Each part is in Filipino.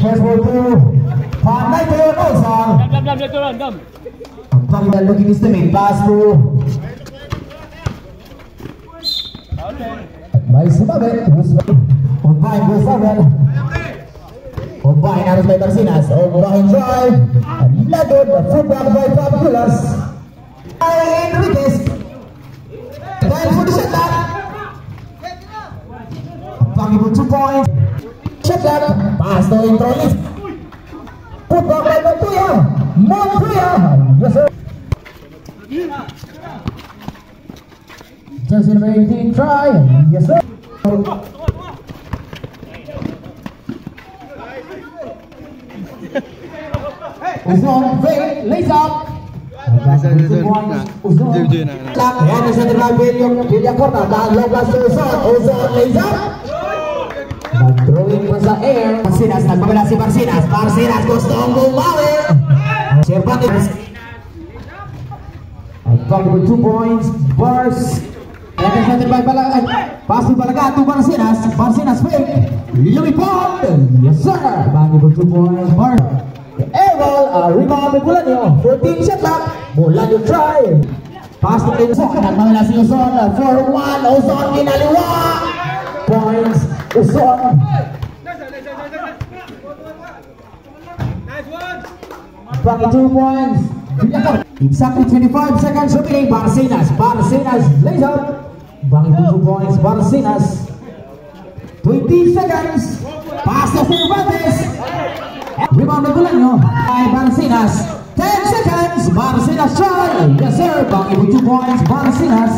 First ball to Panay to Olson. Dam. Panggal looking is the main pass to May Sumabel. Umpay Gusabel. Umpay harus by Barsinas. Umpahin drive. Lagod. Footback by Fabulous. Enriquez. Time for the shot clock. Umpay for 2 points. Shot clock. Pass to Introlis. Footback by Montoya. Yes sir. Just in waiting, try. Yes sir. Uzon, fake, lays up. Uzon. Yan na sa drive yung Pilya Corta. Bago plus to Uzon. Uzon, lays up. Mag-throwing pa sa air. Barsinas, nagpabala si Barsinas. Barsinas gustong bumawi. Cervantes. Valuable 2 points. Bars. Ayan sa drive pala. Pass Balaga to Barsinas. Barsinas fake. Lumipod. Yes sir. Valuable 2 points. Bars. Air ball. Rebound ng Bulanyo. 14 shot clock. Bulanyo try. Pass to Uzon. Nagpabala si Uzon. 4-1. Uzon ginaliwa. Points. Uzon. Back 2 points. Exactly 25 seconds remaining. Barsinas lays up. Back 2 points. Barsinas. 20 seconds. Pass to Cervantes. Rebound ng Bulanyo. Barsinas. 10 seconds. Barsinas try. Yes sir. Back 2 points. Barsinas.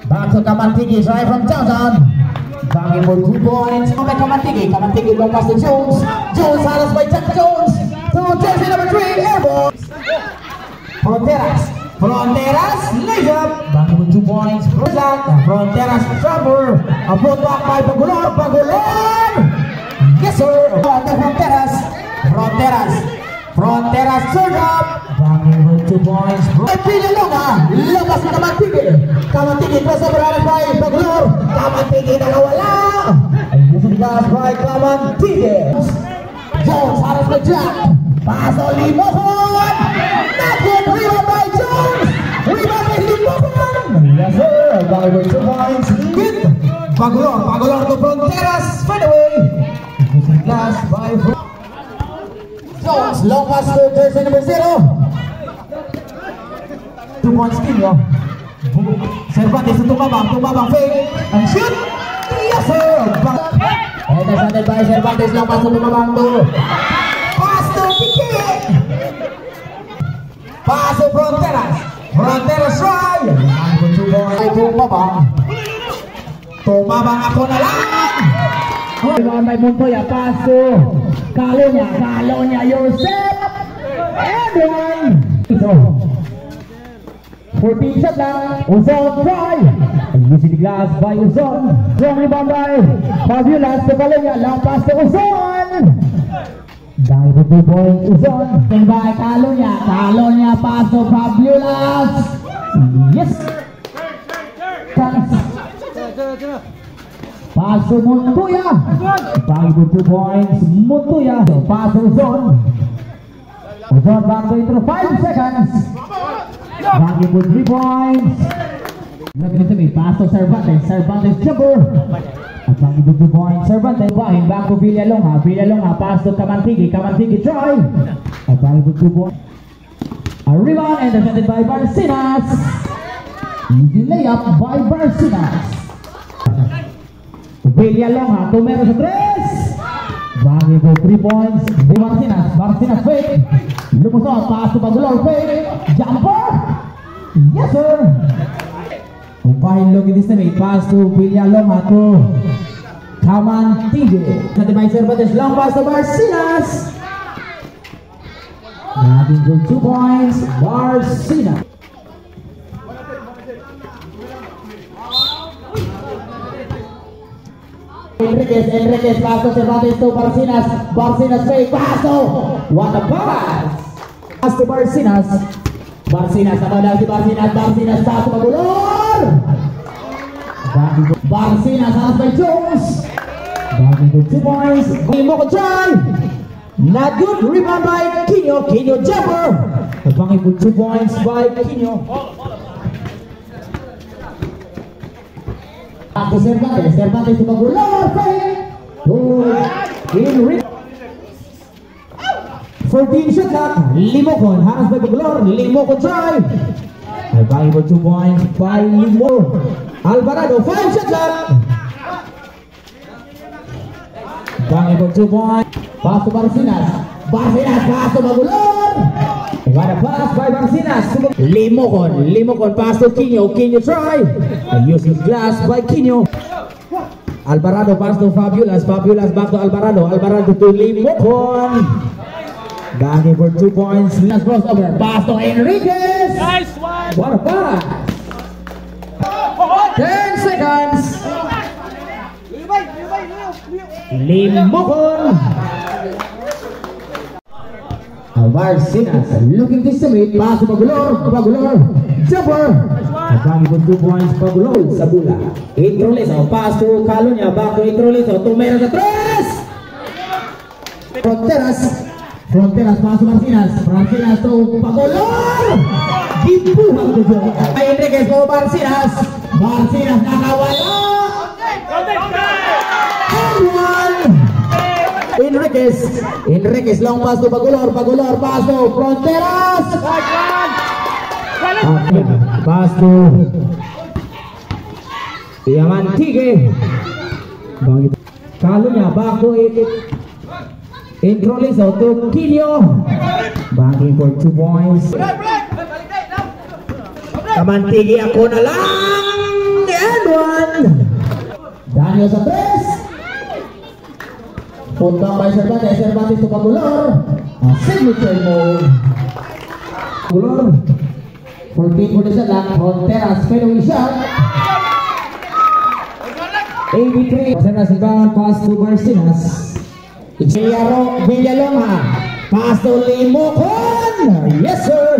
Back to Kamantigi. Try from downtown. Bangin for 2 points. Kay Kamantigi long pass to Jones. Jones halos by Jack Jones. To jersey number 3, airball. Fronteras, lays up. Bangin for 2 points. Fronteras, Trevor. A footback by Pagulor. Yes sir. Fronteras, third up. Bangin for 2 points. Pila Longas na Kamantigi crossover halos by Pagulor. Kamantigi nakawala. Disigulas by Kamantigi. Jones halos by Jack. Paso Limofon. Nakit rebound by Jones. Rebound by Limofon. Yes sir. Bangin for 2 points. Hit. Pagulor to Fronteras. Fade away. Disigulas by Jones. Long pass to jersey number 0. 2 points kill. Cervantes to tumabang fake and shoot. Yes sir. Intercepted by Cervantes. Long pass to tumabang to pass to Pique. Pass to Fronteras try. Tumabang ako na lang. Rebound by Montoya. Pass to Calonia Joseph. And 14 shot lang. Uzon try. Using the glass by Uzon. Strong rebound by Fabulous to Calonia. Long pass to Uzon. Dahil po 2 points Uzon. Then by Calonia pass to Fabulous. Yes. Pass to Montoya. Dahil po 2 points Montoya. Pass to Uzon. Uzon back to intro 5 seconds. Bangin po 3 points. Pass to Cervantes jumper. At bangin po 2 points. Cervantes back to Villalonga. Pass to Kamantigi try. At bangin po 2 points. A rebound intercepted by Barsinas. Easy layup by Barsinas. Villalonga tumero sa 3. Bangin po 3 points. Barsinas fake. Lumusot, pass to Pagulor fake. Jumper. Yes sir. Umpahin look this time. Pass to Villalonga to Kamantigi. Sa by Cervantes. Long pass to Barsinas. Having good 2 points. Barsinas. Enriquez pass to Cervantes to Barsinas fake. Paso. What a pass. Pass to Barsinas. Naman si Barsinas pass to Pagulor. Barsinas halos by Jones. Bangin for 2 points. Limoko try. Not good. Rebound by Quino. Quino jumper. Bangin for 2 points by Quino. Ako Cervantes. Cervantes tumagulor. In 14 shot clock. Limokon. Harus by Pagulor. Limokon try. Bangin for 2 points by Limo. Alvarado. 5 shot clock. Bangin for 2 points. Pass to Barcinas. Barcinas. Pass to Pagulor. What a pass by Barcinas. Limokon pass to Quino. Quino try. Using glass by Quino. Alvarado pass to Fabulas. Fabulas back to Alvarado. Alvarado to Limokon. Banging for 2 points. Last crossover. Pass to Enriquez. Nice one. What a pass. 10 seconds. Limokon. Barcinas looking to submit. Pass to Pagulor. Pagulor. Jumper. Banging for 2 points. Pagulor sa bola. Introleso. Pass to Calunya. Back to Introleso. Tumero sa 3. Fronteras pass to Barcinas. Barcinas to Pagulor. Dibuhang to Joe. Enriquez po Barcinas. Barcinas nakawala. Enriquez long pass to Pagulor. Pagulor pass to Fronteras. Pass to Diamantige. Calunya back to Introleso to Quino. Banging for 2 points. Diamantige ako na lang. And 1. Daniel sa 3. Puntang by Cervantes. Cervantes to Pagulor. Signature mode. Pagulor. 14 for the shot lang. Fronteras fadeaway shot. 83. Barcinas inbound. Pass to Barcinas. Villaloma. Pass to Limokon. Yes sir.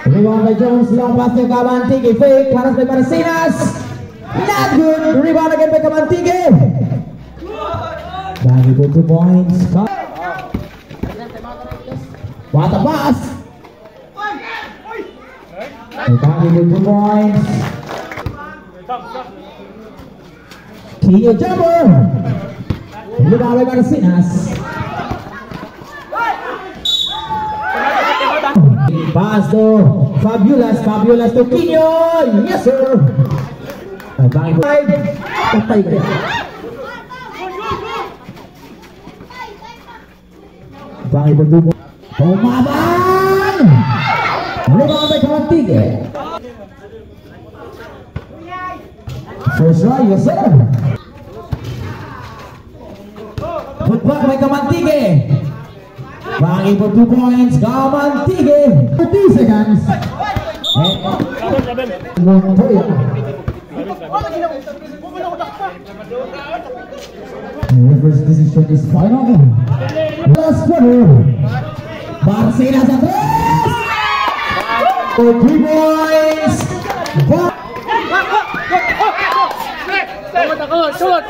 Rebound by Jones. Long pass to Cabantigue. Fake. Pass by Barcinas. Not good. Rebound again by Cabantigue. Banging for 2 points. What a pass. Banging for 2 points. Quino jumper. Rebound by Barcinas. Pass to Fabulas. Fabulas to Quino. Yes sir. Banging for 5. Patay ka. Banging for 2 points. Pumabang! Rebound by Cabantigue. First try, yes sir. Put back by Cabantigue. Banging for 2 points. Cabantigue. 30 seconds. Montoya. Reverse decision is final. Last quarter. Barcinas at 3. For 3 points. Shoot.